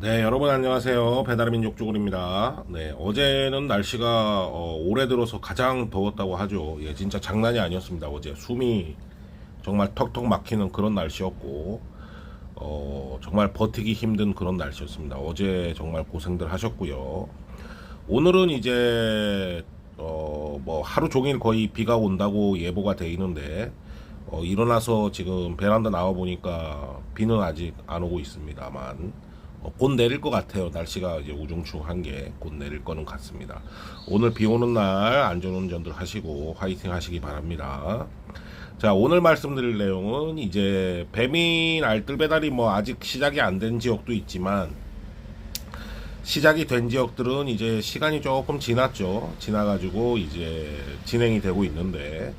네, 여러분 안녕하세요. 배달의 민족 쭈글입니다. 네, 어제는 날씨가 올해 들어서 가장 더웠다고 하죠. 예, 진짜 장난이 아니었습니다. 어제 숨이 정말 턱턱 막히는 그런 날씨였고, 정말 버티기 힘든 그런 날씨였습니다. 어제 정말 고생들 하셨고요. 오늘은 이제 뭐 하루 종일 거의 비가 온다고 예보가 돼 있는데, 일어나서 지금 베란다 나와 보니까 비는 아직 안 오고 있습니다만 곧 내릴 것 같아요. 날씨가 이제 우중충한 게 곧 내릴 거는 같습니다. 오늘 비 오는 날 안전운전들 하시고 화이팅 하시기 바랍니다. 자, 오늘 말씀드릴 내용은 이제 배민 알뜰 배달이 뭐 아직 시작이 안 된 지역도 있지만 시작이 된 지역들은 이제 시간이 조금 지났죠. 지나가지고 이제 진행이 되고 있는데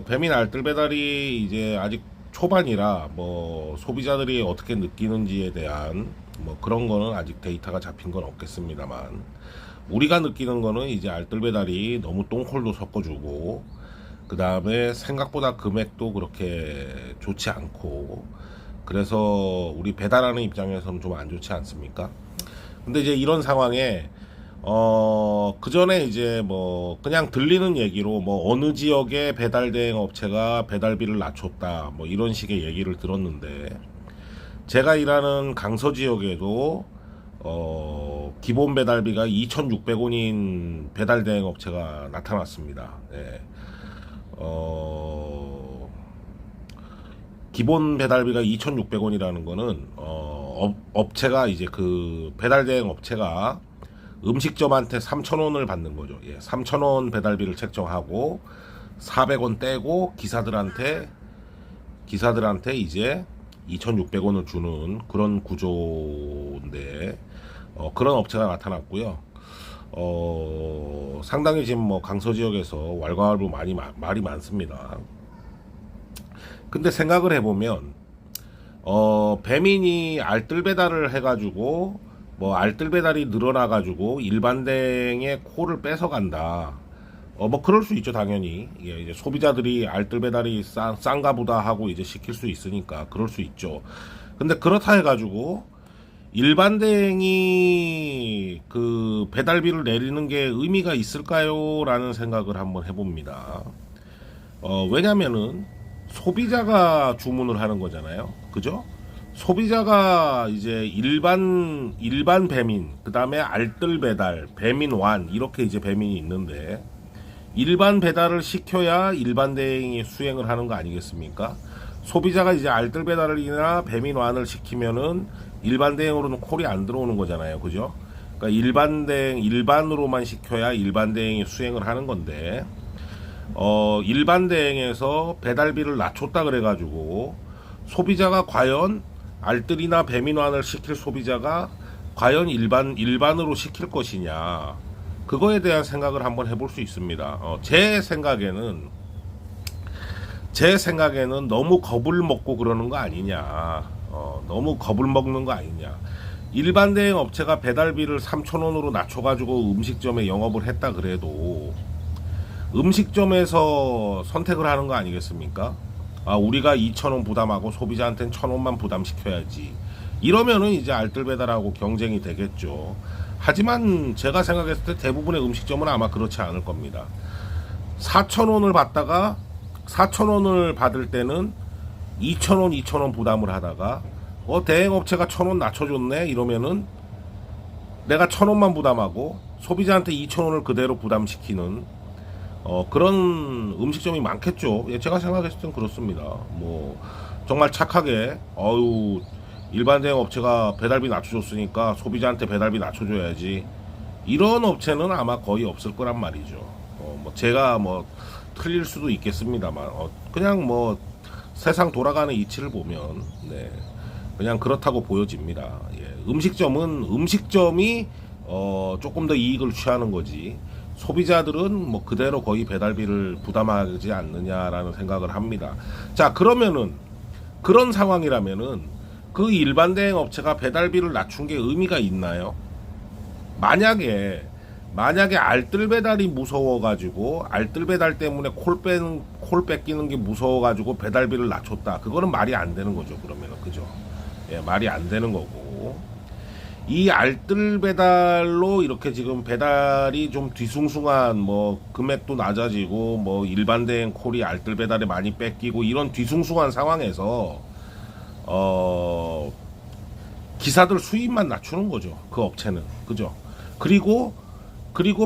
배민 알뜰 배달이 이제 아직 초반이라 뭐 소비자들이 어떻게 느끼는지에 대한 뭐 그런 거는 아직 데이터가 잡힌 건 없겠습니다만 우리가 느끼는 거는 이제 알뜰 배달이 너무 똥콜도 섞어주고 그 다음에 생각보다 금액도 그렇게 좋지 않고 그래서 우리 배달하는 입장에서는 좀 안 좋지 않습니까? 근데 이제 이런 상황에 그 전에 이제 뭐 그냥 들리는 얘기로 뭐 어느 지역의 배달 대행 업체가 배달비를 낮췄다 뭐 이런 식의 얘기를 들었는데 제가 일하는 강서 지역에도 기본 배달비가 2,600원인 배달 대행 업체가 나타났습니다. 예. 기본 배달비가 2,600원이라는 거는 업체가 이제 그 배달 대행 업체가 음식점한테 3,000원을 받는 거죠. 예, 3,000원 배달비를 책정하고 400원 떼고 기사들한테 이제 2,600원을 주는 그런 구조인데 그런 업체가 나타났고요. 상당히 지금 뭐 강서 지역에서 왈가왈부 말이 많습니다. 근데 생각을 해보면 배민이 알뜰 배달을 해가지고 뭐 알뜰 배달이 늘어나가지고 일반행의 코를 뺏어간다. 뭐 그럴 수 있죠 당연히. 예, 이제 소비자들이 알뜰 배달이 싼가 보다 하고 이제 시킬 수 있으니까 그럴 수 있죠. 근데 그렇다 해가지고 일반행이 그 배달비를 내리는 게 의미가 있을까요? 라는 생각을 한번 해봅니다. 왜냐면은 소비자가 주문을 하는 거잖아요. 그죠? 소비자가 이제 일반 배민, 그 다음에 알뜰 배달, 배민 완 이렇게 이제 배민이 있는데 일반 배달을 시켜야 일반 대행이 수행을 하는 거 아니겠습니까? 소비자가 이제 알뜰 배달이나 배민 완을 시키면은 일반 대행으로는 콜이 안 들어오는 거잖아요, 그죠? 그러니까 일반 대행 일반으로만 시켜야 일반 대행이 수행을 하는 건데 일반 대행에서 배달비를 낮췄다 그래가지고 소비자가 과연 알뜰이나 배민완을 시킬 소비자가 과연 일반으로 시킬 것이냐 그거에 대한 생각을 한번 해볼 수 있습니다. 제 생각에는 너무 겁을 먹고 그러는 거 아니냐. 너무 겁을 먹는 거 아니냐. 일반 대행 업체가 배달비를 3,000원으로 낮춰가지고 음식점에 영업을 했다 그래도 음식점에서 선택을 하는 거 아니겠습니까? 우리가 2,000원 부담하고 소비자한테는 1,000원만 부담시켜야지. 이러면은 이제 알뜰 배달하고 경쟁이 되겠죠. 하지만 제가 생각했을 때 대부분의 음식점은 아마 그렇지 않을 겁니다. 4,000원을 받다가 4,000원을 받을 때는 2,000원 부담을 하다가 대행업체가 1,000원 낮춰줬네 이러면은 내가 1,000원만 부담하고 소비자한테 2,000원을 그대로 부담시키는 그런 음식점이 많겠죠. 예, 제가 생각했을 땐 그렇습니다. 뭐 정말 착하게 일반 대행 업체가 배달비 낮춰줬으니까 소비자한테 배달비 낮춰줘야지. 이런 업체는 아마 거의 없을 거란 말이죠. 뭐 제가 뭐 틀릴 수도 있겠습니다만 그냥 뭐 세상 돌아가는 이치를 보면 네, 그냥 그렇다고 보여집니다. 예, 음식점이 조금 더 이익을 취하는 거지. 소비자들은 뭐 그대로 거의 배달비를 부담하지 않느냐라는 생각을 합니다. 자, 그러면은 그런 상황이라면은 그 일반 대행 업체가 배달비를 낮춘 게 의미가 있나요? 만약에 알뜰 배달이 무서워가지고 알뜰 배달 때문에 콜 뺏기는 게 무서워가지고 배달비를 낮췄다. 그거는 말이 안 되는 거죠. 그러면은 그죠? 예, 말이 안 되는 거고. 이 알뜰 배달로 이렇게 지금 배달이 좀 뒤숭숭한 뭐 금액도 낮아지고 뭐 일반 대행 콜이 알뜰 배달에 많이 뺏기고 이런 뒤숭숭한 상황에서 기사들 수입만 낮추는 거죠. 그 업체는. 그죠? 그리고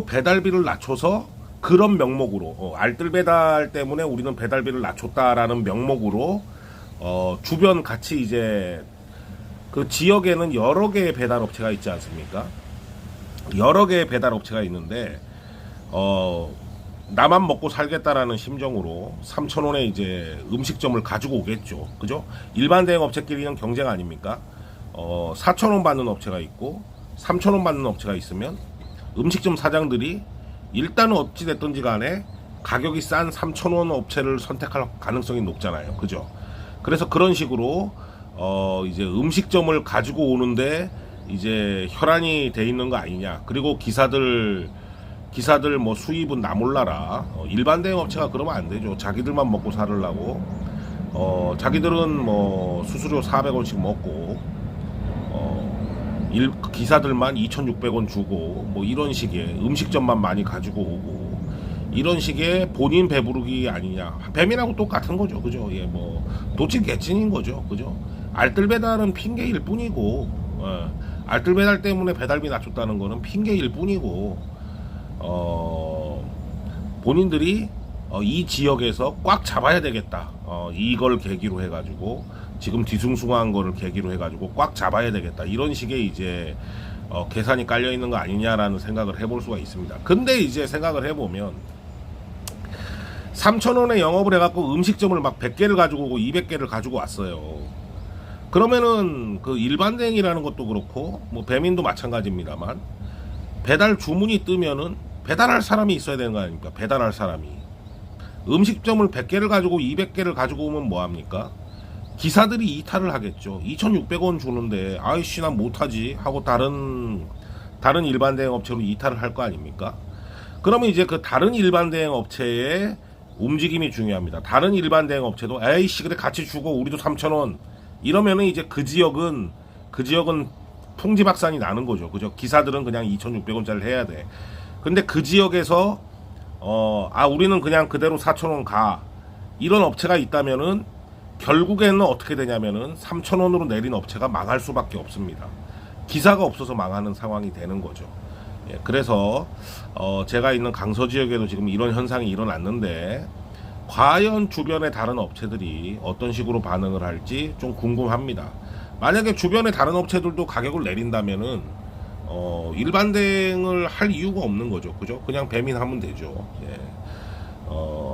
배달비를 낮춰서 그런 명목으로 알뜰 배달 때문에 우리는 배달비를 낮췄다라는 명목으로 주변 같이 이제 그 지역에는 여러 개의 배달 업체가 있지 않습니까? 여러 개의 배달 업체가 있는데 나만 먹고 살겠다라는 심정으로 3,000원에 이제 음식점을 가지고 오겠죠. 그죠? 일반 대행 업체끼리는 경쟁 아닙니까? 4,000원 받는 업체가 있고 3,000원 받는 업체가 있으면 음식점 사장들이 일단은 어찌됐든지 간에 가격이 싼 3,000원 업체를 선택할 가능성이 높잖아요. 그죠? 그래서 그런 식으로 이제 음식점을 가지고 오는데 이제 혈안이 돼 있는 거 아니냐. 그리고 기사들 뭐 수입은 나 몰라라. 일반 대행 업체가 그러면 안 되죠. 자기들만 먹고 살으려고. 자기들은 뭐 수수료 400원씩 먹고 기사들만 2,600원 주고 뭐 이런 식의 음식점만 많이 가지고 오고 이런 식의 본인 배부르기 아니냐. 뱀이라고 똑같은 거죠. 그죠? 예, 뭐 도찐 개찐인 거죠. 그죠? 알뜰 배달은 핑계일 뿐이고 알뜰 배달 때문에 배달비 낮췄다는 거는 핑계일 뿐이고 본인들이 이 지역에서 꽉 잡아야 되겠다. 이걸 계기로 해가지고 지금 뒤숭숭한 거를 계기로 해가지고 꽉 잡아야 되겠다. 이런 식의 이제 계산이 깔려 있는 거 아니냐라는 생각을 해볼 수가 있습니다. 근데 이제 생각을 해보면 3,000원에 영업을 해갖고 음식점을 막 100개를 가지고 오고 200개를 가지고 왔어요. 그러면은 그 일반 대행이라는 것도 그렇고 뭐 배민도 마찬가지입니다만 배달 주문이 뜨면은 배달할 사람이 있어야 되는 거 아닙니까? 배달할 사람이. 음식점을 100개를 가지고 200개를 가지고 오면 뭐합니까? 기사들이 이탈을 하겠죠. 2,600원 주는데 아이씨 난 못하지 하고 다른 일반 대행 업체로 이탈을 할 거 아닙니까? 그러면 이제 그 다른 일반 대행 업체의 움직임이 중요합니다. 다른 일반 대행 업체도 에이씨 그래 같이 주고 우리도 3,000원 이러면은 이제 그 지역은 풍지박산이 나는 거죠. 그죠? 기사들은 그냥 2,600원짜리를 해야 돼. 근데 그 지역에서 우리는 그냥 그대로 4,000원 가. 이런 업체가 있다면은 결국에는 어떻게 되냐면은 3,000원으로 내린 업체가 망할 수밖에 없습니다. 기사가 없어서 망하는 상황이 되는 거죠. 예, 그래서 제가 있는 강서 지역에도 지금 이런 현상이 일어났는데 과연 주변의 다른 업체들이 어떤 식으로 반응을 할지 좀 궁금합니다. 만약에 주변의 다른 업체들도 가격을 내린다면은 일반 대행을 할 이유가 없는 거죠. 그죠? 그냥 배민하면 되죠. 예.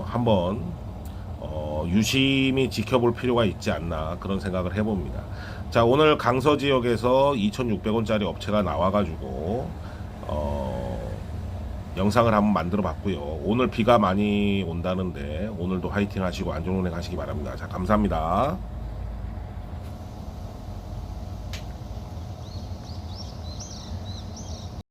한번 유심히 지켜볼 필요가 있지 않나 그런 생각을 해봅니다. 자, 오늘 강서 지역에서 2,600원짜리 업체가 나와가지고 영상을 한번 만들어 봤고요. 오늘 비가 많이 온다는데 오늘도 화이팅 하시고 안전운행 하시기 바랍니다. 자, 감사합니다.